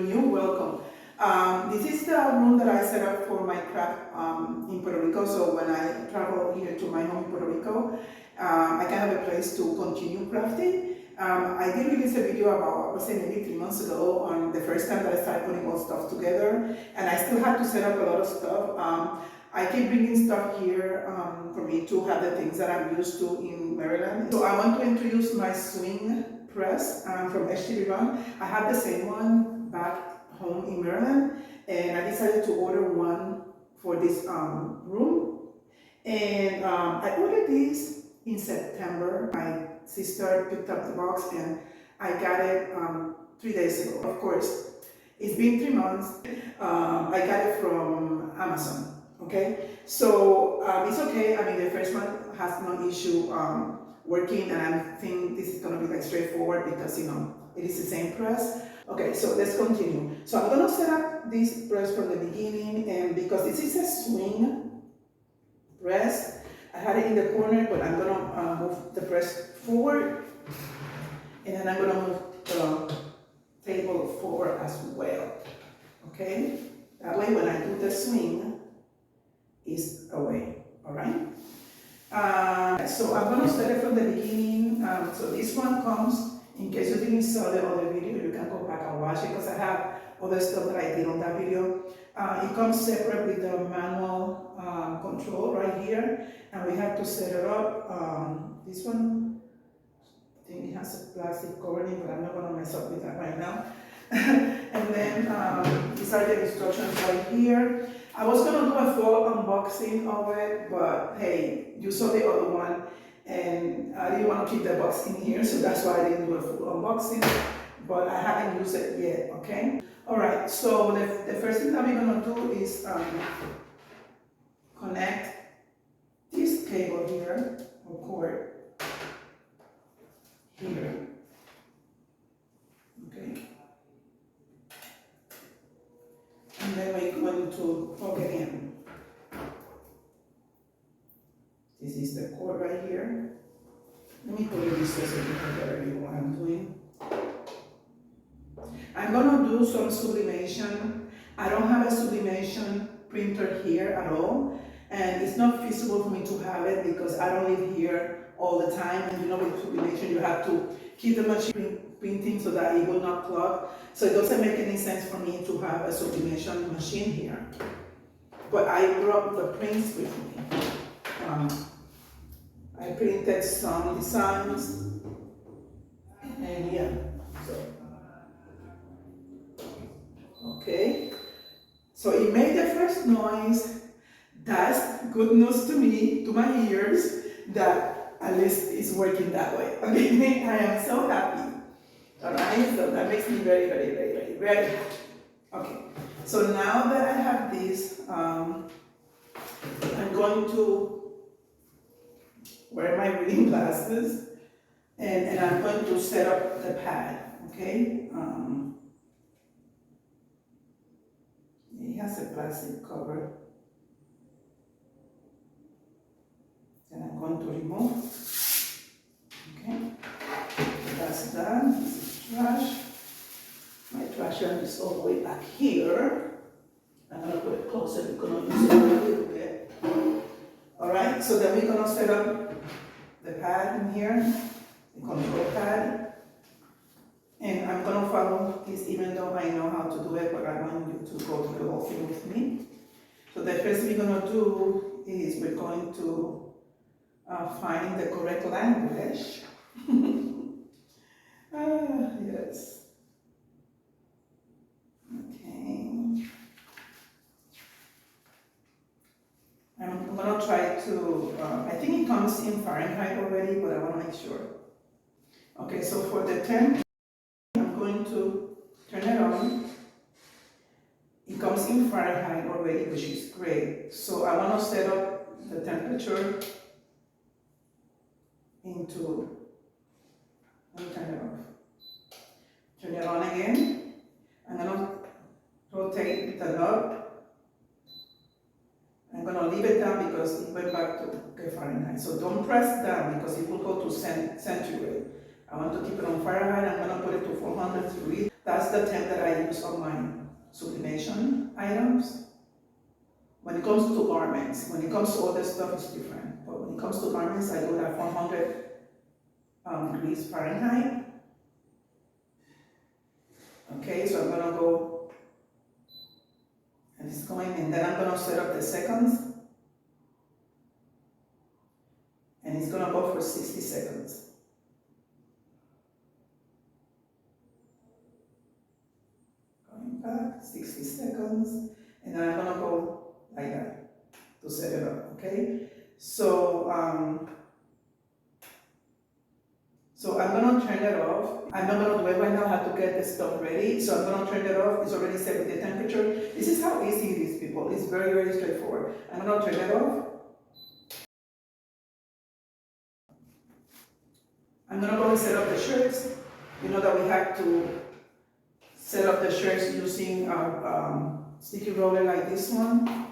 you're new, welcome. This is the room that I set up for my craft in Puerto Rico. So when I travel here to my home in Puerto Rico, I can have a place to continue crafting. I did release a video about, I would say maybe 3 months ago, on the first time that I started putting all stuff together, and I still had to set up a lot of stuff. I keep bringing stuff here for me to have the things that I'm used to in Maryland. So I want to introduce my swing press from HTVRONT. I have the same one back home in Maryland, and I decided to order one for this room. And I ordered this in September. My sister picked up the box and I got it 3 days ago. Of course, it's been 3 months. I got it from Amazon. Okay, so it's okay. I mean, the first one has no issue working, and I think this is gonna be like straightforward because it is the same press. Okay, so let's continue. So I'm gonna set up this press from the beginning, and because this is a swing press, I had it in the corner, but I'm gonna move the press forward, and then I'm gonna move the table forward as well. Okay, that way when I do the swing, is away, all right? So I'm gonna start it from the beginning. So this one comes, in case you didn't saw the other video, you can go back and watch it because I have other stuff that I did on that video. It comes separate with the manual control right here, and we have to set it up. This one, I think it has a plastic covering, but I'm not gonna mess up with that right now. And then these are the instructions right here. I was gonna do a full unboxing of it, but hey, you saw the other one, and I didn't want to keep the box in here, so that's why I didn't do a full unboxing, but I haven't used it yet, okay? All right, so the first thing that we're gonna do is connect this cable here, or cord, here, okay? And then we're going to plug it in. This is the cord right here. Let me put it this way so you can better view what I'm doing. I'm gonna do some sublimation. I don't have a sublimation printer here at all, and it's not feasible for me to have it because I don't live here all the time, and with sublimation you have to keep the machine printing so that it will not clog. So it doesn't make any sense for me to have a sublimation machine here. But I brought the prints with me. I printed some designs, and yeah, so. Okay, so it made the first noise. That's good news to me, to my ears, that at least it's working that way. Okay, I am so happy. All right, so that makes me very, very, very, very, very happy. Okay, so now that I have this, I'm going to wear my reading glasses, and I'm going to set up the pad, okay? It has a plastic cover. And I'm going to remove. Okay, that's done. This is trash. My trash can is all the way back here. I'm going to put it closer. We're going to use it a little bit. All right, so then we're going to set up the pad in here, the control pad. And I'm going to follow this even though I know how to do it, but I want you to go through the whole thing with me. So the first thing we're going to do is we're going to find the correct language. Yes. Okay. I'm going to try to, I think it comes in Fahrenheit already, but I want to make sure. Okay, so for the temp, I'm going to turn it on. It comes in Fahrenheit already, which is great. So I want to set up the temperature into, let me turn it off. Turn it on again. I'm going to rotate the knob. I'm going to leave it down because it went back to Fahrenheit. So don't press down because it will go to centigrade. I want to keep it on Fahrenheit. I'm going to put it to 400 degrees. That's the temp that I use on my sublimation items. When it comes to garments, when it comes to other stuff, it's different. But when it comes to garments, I do it at 400 degrees Fahrenheit. Okay, so I'm gonna go, and it's going, and then I'm gonna set up the seconds, and it's gonna go for 60 seconds. Going back, 60 seconds, and then I'm gonna go like that to set it up, okay? So I'm gonna turn it off. I'm not gonna do it right now, I have to get the stuff ready. So I'm gonna turn it off, it's already set with the temperature. This is how easy it is, people. It's very, very straightforward. I'm gonna turn it off. I'm gonna go and set up the shirts. You know that we have to set up the shirts using a sticky roller like this one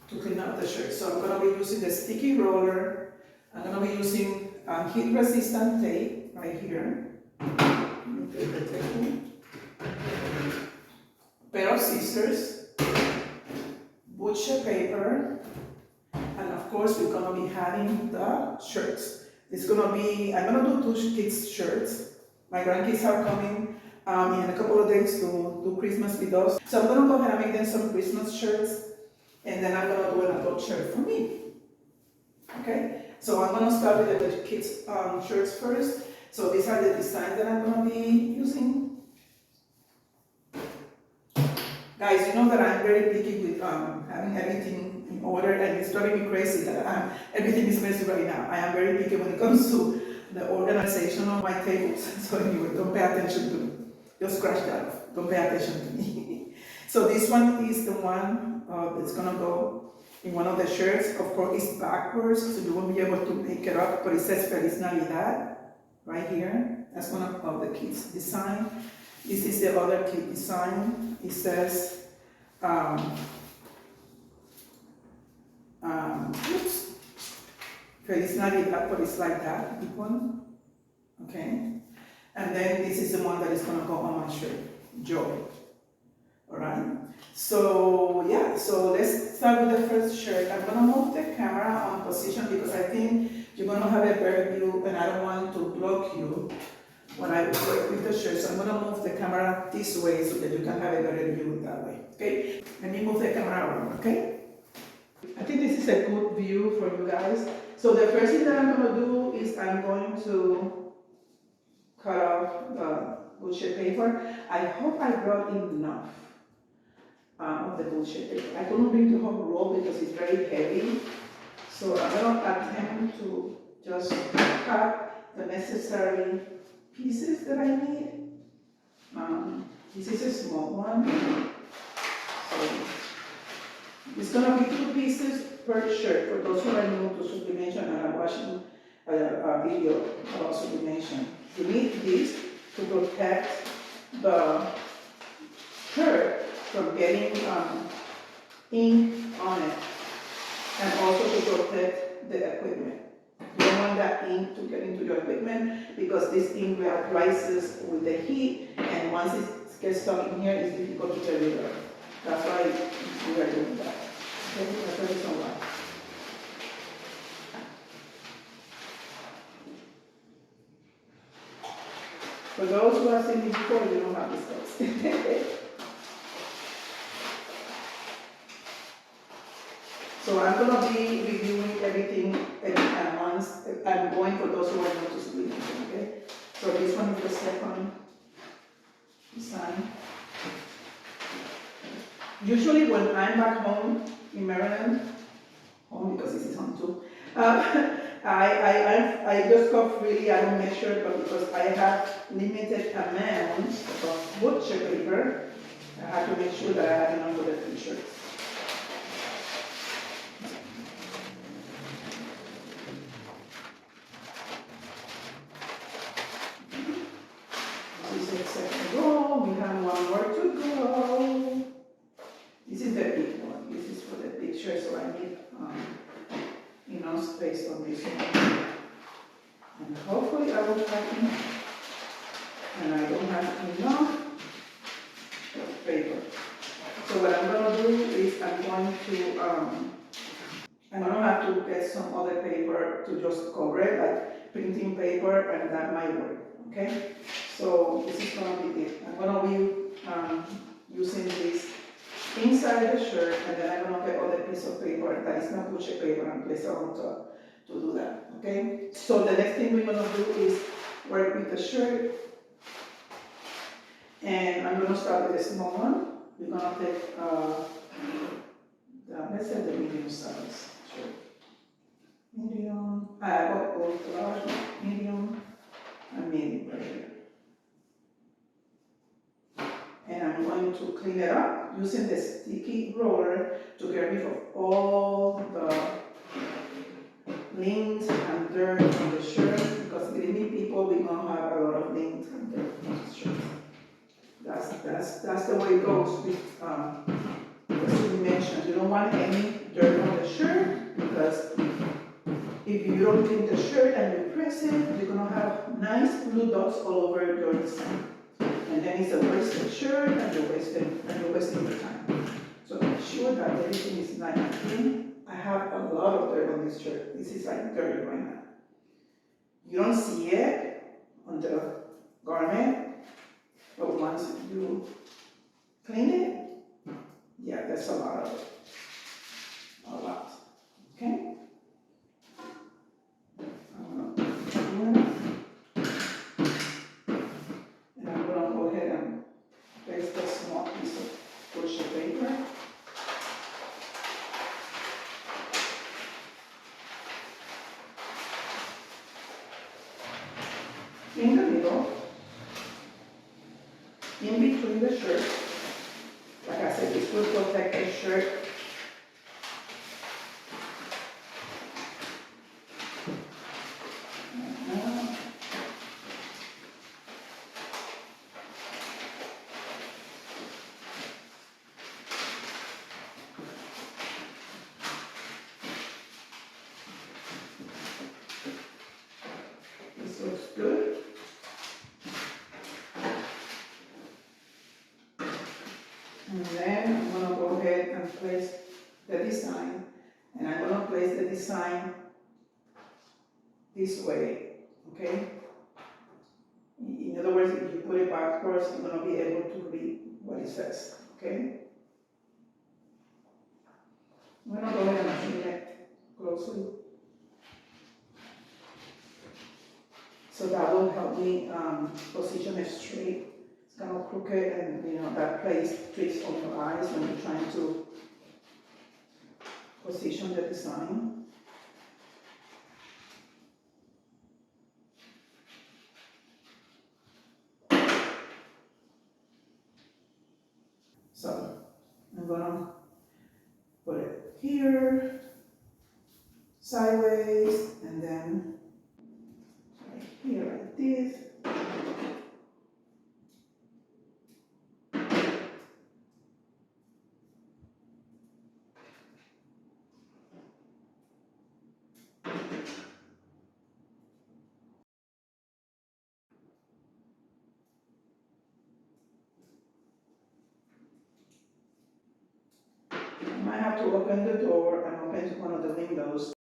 to clean up the shirt. So I'm gonna be using the sticky roller. I'm gonna be using heat resistant tape right here. Pair of scissors, butcher paper, and of course we're gonna be having the shirts. It's gonna be, I'm gonna do 2 kids' shirts. My grandkids are coming in a couple of days to do Christmas with us. So I'm gonna go ahead and make them some Christmas shirts, and then I'm gonna do an adult shirt for me. Okay, so I'm gonna start with the kids' shirts first. So these are the designs that I'm gonna be using. Guys, you know that I'm very picky with having everything in order, and it's driving me crazy that everything is messy right now. I am very picky when it comes to the organization of my tables. So anyway, don't pay attention to me. Just scratch that off. Don't pay attention to me. So this one is the one that's gonna go in one of the shirts. Of course, it's backwards, so you won't be able to make it up, but it says Feliz Navidad right here. That's one of the kids' design. This is the other kid design. It says, Feliz Navidad, but it's like that, big one. Okay. And then this is the one that is gonna go on my shirt, Joy. Alright. So yeah, so let's start with the first shirt. I'm gonna move the camera on position because I think you're gonna have a better view, and I don't want to block you when I work with the shirt. So I'm gonna move the camera this way so that you can have a better view that way. Okay? Let me move the camera around, okay? I think this is a good view for you guys. So the first thing that I'm gonna do is I'm going to cut off the bullshit paper. I hope I brought enough of the bullshit paper. I couldn't bring the whole roll because it's very heavy. So I'm gonna attempt to just cut the necessary pieces that I need. This is a small one. So it's gonna be 2 pieces per shirt. For those who are new to sublimation and are watching a video about sublimation, you need this to protect the shirt from getting ink on it, and also to protect the equipment. You don't want that ink to get into your equipment because this ink rises with the heat, and once it gets stuck in here, it's difficult to get rid of. That's why we are doing that. Okay, that's the reason why. For those who have seen me before, you know how this goes. So I'm going to be reviewing everything at once. I'm going for those who are new to sublimation, okay? So this one is the second design. Usually when I'm back home in Maryland, home because this is home too, I just go freely, I don't measure, but because I have limited amount of butcher paper, I have to make sure that I have enough for the t-shirts. This is the second row, we have one more to go. This is the big one, this is for the big shirt, so I need enough space on this one. And hopefully I will have enough. And I don't have enough. So what I'm gonna do is I'm gonna have to get some other paper to just cover it, like printing paper, and that might work, okay? So this is gonna be it. I'm gonna be using this inside the shirt, and then I'm gonna get other piece of paper that is not butcher paper and place it on top to do that, okay? So the next thing we're gonna do is work with the shirt, and I'm gonna start with a small one. We're gonna take let's say the medium size shirt. Medium, I got both large, medium, and medium right here. And I'm going to clean it up using the sticky roller to get rid of all the lint and dirt from the shirt, because believe me people, we're gonna have a lot of lint and dirt on the shirt. That's the way it goes with as we mentioned, you don't want any dirt on the shirt, because if you don't clean the shirt and you press it, you're gonna have nice blue dots all over your design. And then it's a wasted shirt and you're wasting your time. So make sure that everything is nice and clean. I have a lot of dirt on this shirt. This is like dirty right now. You don't see it on the garment, but once you clean it, yeah, that's a lot of it. A lot. Okay? And I'm going to go ahead and place the small piece of butcher paper. In the middle, in between the shirt. Like I said, this will protect the shirt. This looks good. And then I'm going to go ahead and place the design, and I'm going to place the design this way, okay? In other words, if you put it backwards, you're going to be able to read what it says, okay? I'm going to go ahead and zoom it closely. So that will help me position it straight. It's kind of crooked, and you know that place tricks on your eyes when you're trying to position the design. So I'm gonna put it here, sideways, and then right here like this. I might have to open the door and open one of the windows,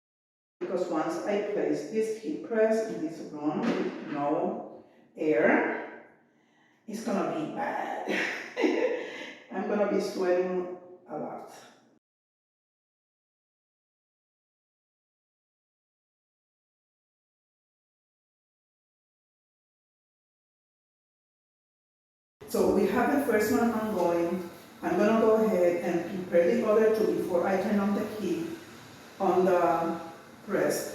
because once I place this heat press in this room with no air, it's gonna be bad. I'm gonna be sweating a lot. So we have the first one ongoing. I'm gonna go ahead and prepare the other two before I turn on the heat on the press.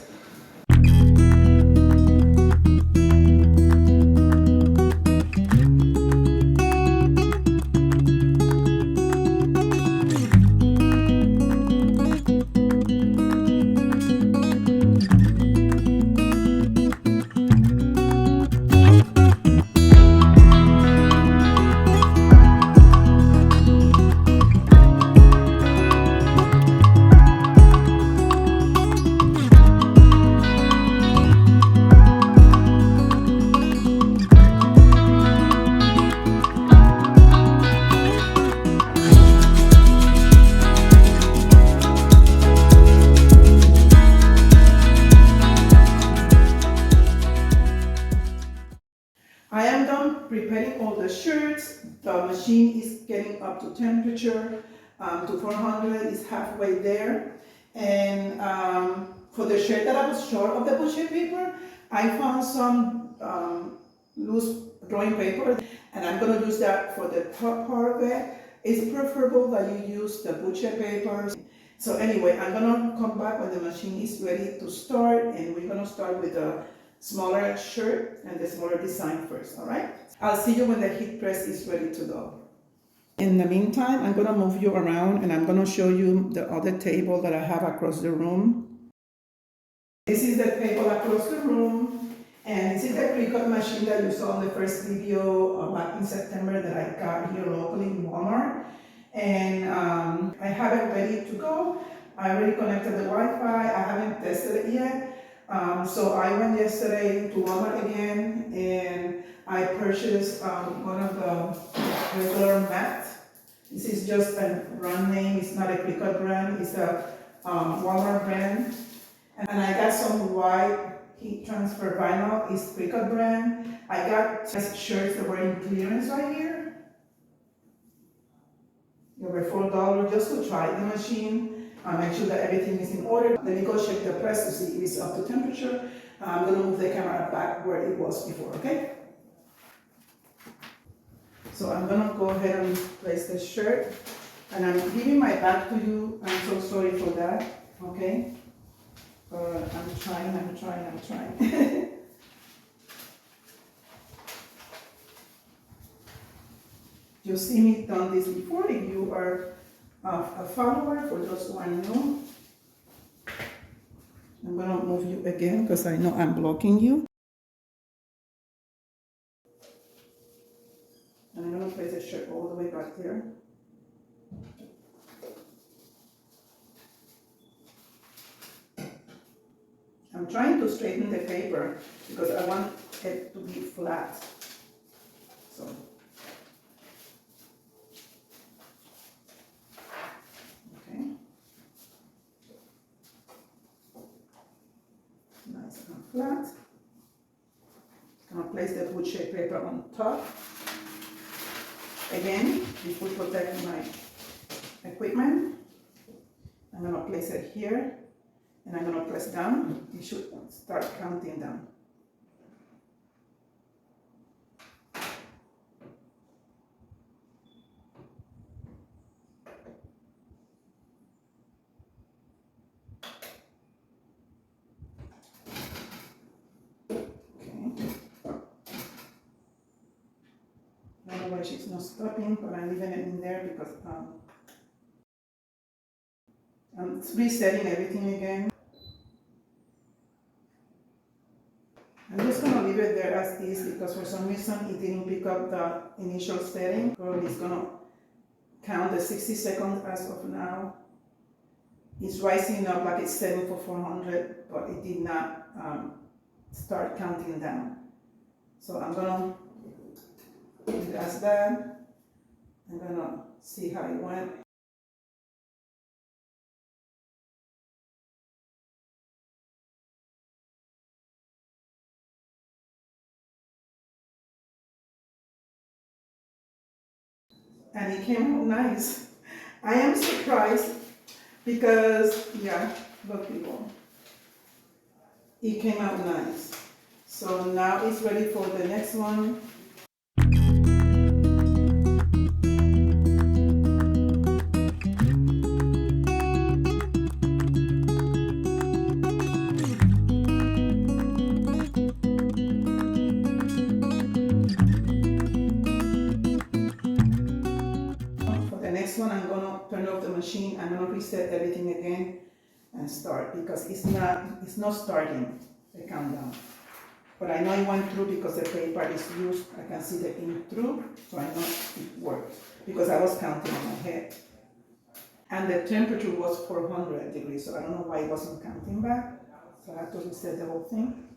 it up to temperature to 400. It's halfway there. And for the shirt that I was short of the butcher paper, I found some loose drawing paper, and I'm going to use that for the top part of it. It's preferable that you use the butcher paper. So anyway, I'm going to come back when the machine is ready to start, and we're going to start with the smaller shirt and the smaller design first, all right? I'll see you when the heat press is ready to go. In the meantime, I'm going to move you around, and I'm going to show you the other table that I have across the room. This is the table across the room, and this is the pre-cut machine that you saw in the first video back in September that I got here locally in Walmart. And I have it ready to go. I already connected the Wi-Fi. I haven't tested it yet. So I went yesterday to Walmart again, and I purchased one of the regular mats. This is just a brand name. It's not a pre-cut brand. It's a Walmart brand. And I got some white heat transfer vinyl. It's pre-cut brand. I got shirts that were in clearance right here. They were $4 just to try the machine. Make sure that everything is in order. Let me go check the press to see if it's up to temperature. I'm going to move the camera back where it was before, okay? So I'm going to go ahead and place the shirt. And I'm giving my back to you. I'm so sorry for that, okay? I'm trying. You've seen me done this before. If you are a follower, for those who are new, I'm going to move you again because I know I'm blocking you. And I'm going to place the shirt all the way back there. I'm trying to straighten the paper because I want it to be flat. So. Nice and flat. I'm going to place the butcher paper on top. Again, this will protect my equipment. I'm going to place it here, and I'm going to press down. You should start counting down. Otherwise, she's not stopping, but I'm leaving it in there because I'm resetting everything again. I'm just going to leave it there as is because for some reason it didn't pick up the initial setting. Probably it's going to count the 60 seconds as of now. It's rising up like it's setting for 400, but it did not start counting down. So I'm going to leave it as that. I'm going to see how it went. And it came out nice. I am surprised because, yeah, look people, it came out nice. So now it's ready for the next one. Turn off the machine. I'm going to reset everything again and start because it's not starting the countdown. But I know it went through because the paper is used. I can see the ink through, so I know it worked because I was counting in my head. And the temperature was 400 degrees, so I don't know why it wasn't counting back. So I have to reset the whole thing.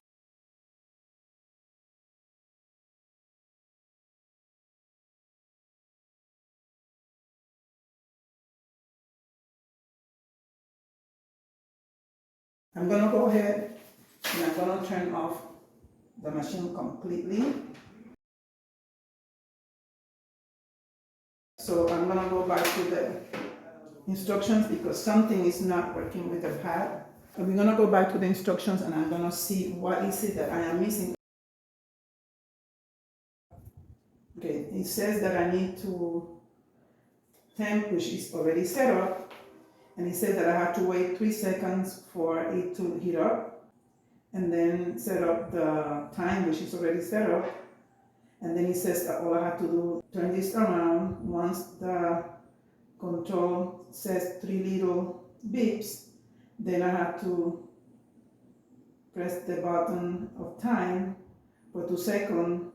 I'm going to go ahead and I'm going to turn off the machine completely. So I'm gonna go back to the instructions because something is not working with the pad. And we're gonna go back to the instructions and I'm gonna see what is it that I am missing. Okay, it says that I need to temp, which is already set up, and it says that I have to wait 3 seconds for it to heat up, and then set up the time, which is already set up, and then it says that all I have to do, turn this around. Once the control says 3 little beeps, then I have to press the button of time for 2 seconds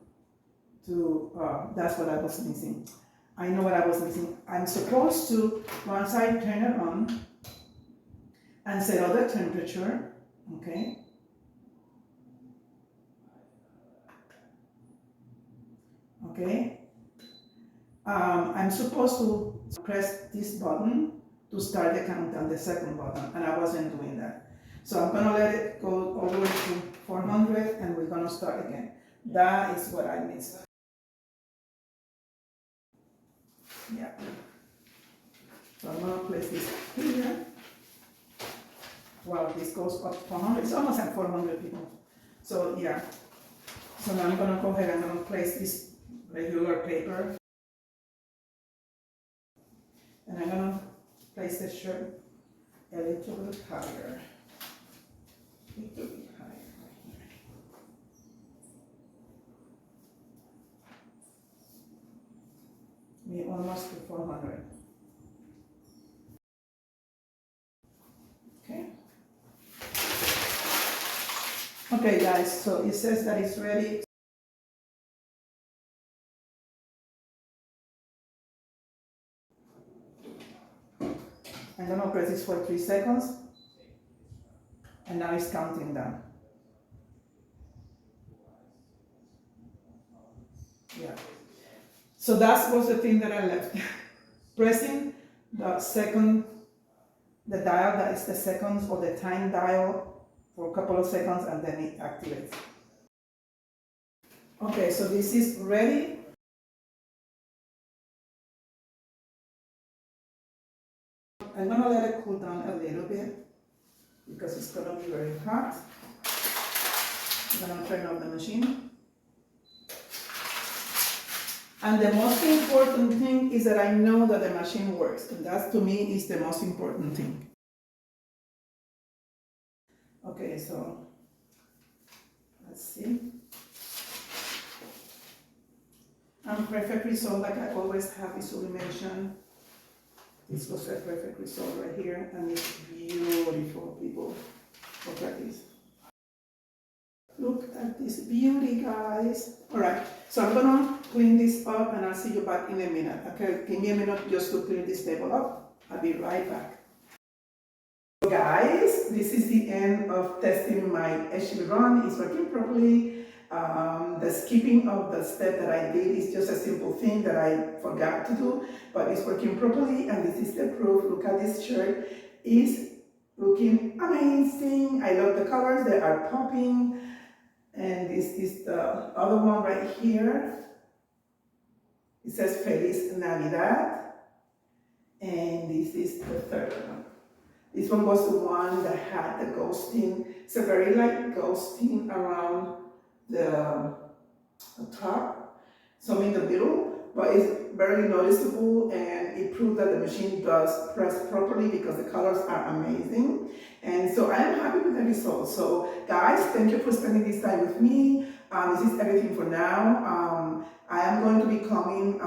to, that's what I was missing. I know what I was missing. I'm supposed to, once I turn it on and set all the temperature, okay? Okay? I'm supposed to press this button to start the countdown, the second button, and I wasn't doing that. So I'm gonna let it go all the way to 400 and we're gonna start again. That is what I missed. Yeah. So I'm gonna place this here. Wow, this goes up to 400. It's almost at 400 people. So yeah. So now I'm gonna go ahead and I'm gonna place this regular paper. And I'm gonna place the shirt a little bit higher. A little bit higher right here. We're almost to 400. Okay. Okay guys, so it says that it's ready. I'm gonna press this for 3 seconds. And now it's counting down. Yeah. So that was the thing that I left. Pressing the second, the dial that is the seconds or the time dial for a couple of seconds and then it activates. Okay, so this is ready. I'm gonna let it cool down a little bit because it's gonna be very hot. I'm gonna turn off the machine. And the most important thing is that I know that the machine works, and that to me is the most important thing. Okay, so let's see. I'm perfect result like I always have in sublimation. This was a perfect result right here, and it's beautiful, people. Look at this. Look at this beauty, guys. All right, so I'm gonna clean this up and I'll see you back in a minute. Okay, give me a minute just to clean this table up. I'll be right back. So guys, this is the end of testing my HTVRONT. It's working properly. The skipping of the step that I did is just a simple thing that I forgot to do, but it's working properly, and this is the proof. Look at this shirt. It's looking amazing. I love the colors, they are popping. And this is the other one right here. It says Feliz Navidad. And this is the third one. This one was the one that had the ghosting. It's a very light ghosting around the top, some in the middle, but it's barely noticeable, and it proved that the machine does press properly because the colors are amazing. And so I am happy with the results. So guys, thank you for spending this time with me. This is everything for now. I am going to be coming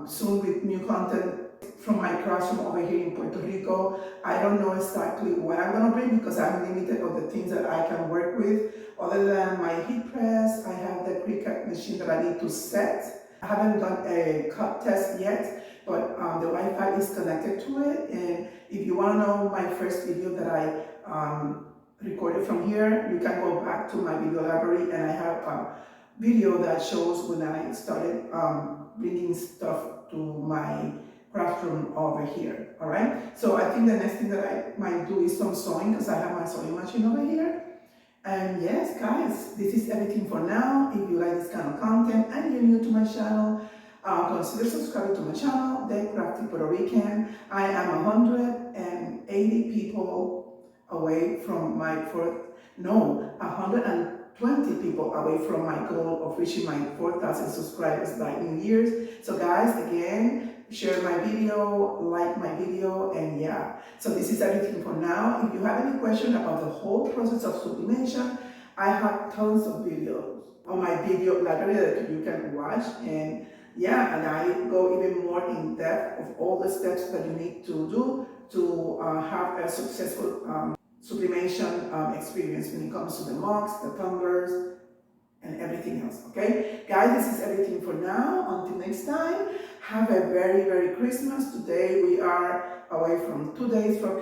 soon with new content from my classroom over here in Puerto Rico. I don't know exactly what I'm going to bring because I'm limited on the things that I can work with. Other than my heat press, I have the Cricut machine that I need to set. I haven't done a cut test yet, but the Wi-Fi is connected to it. And if you want to know my first video that I recorded from here, you can go back to my video library, and I have a video that shows when I started bringing stuff to my classroom over here. All right, so I think the next thing that I might do is some sewing because I have my sewing machine over here. And yes, guys, this is everything for now. If you like this kind of content and you're new to my channel, consider subscribing to my channel, The Crafty Puerto Rican. I am 180 people away from my 120 people away from my goal of reaching my 4,000 subscribers by New Year's. So guys, again, share my video, like my video, and yeah. So this is everything for now. If you have any question about the whole process of sublimation, I have tons of videos on my video library that you can watch, and yeah, and I go even more in depth of all the steps that you need to do to have a successful sublimation experience when it comes to the mugs, the tumblers, and everything else. Okay, guys, this is everything for now. Until next time, have a very Christmas. Today we are away from 2 days for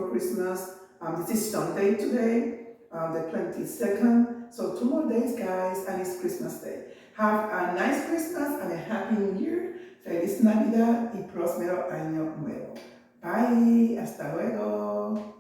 Christmas. This is Sunday today, the 22nd. So 2 more days, guys, and it's Christmas Day. Have a nice Christmas and a happy New Year. Feliz Navidad y próspero año nuevo. Bye. Hasta luego.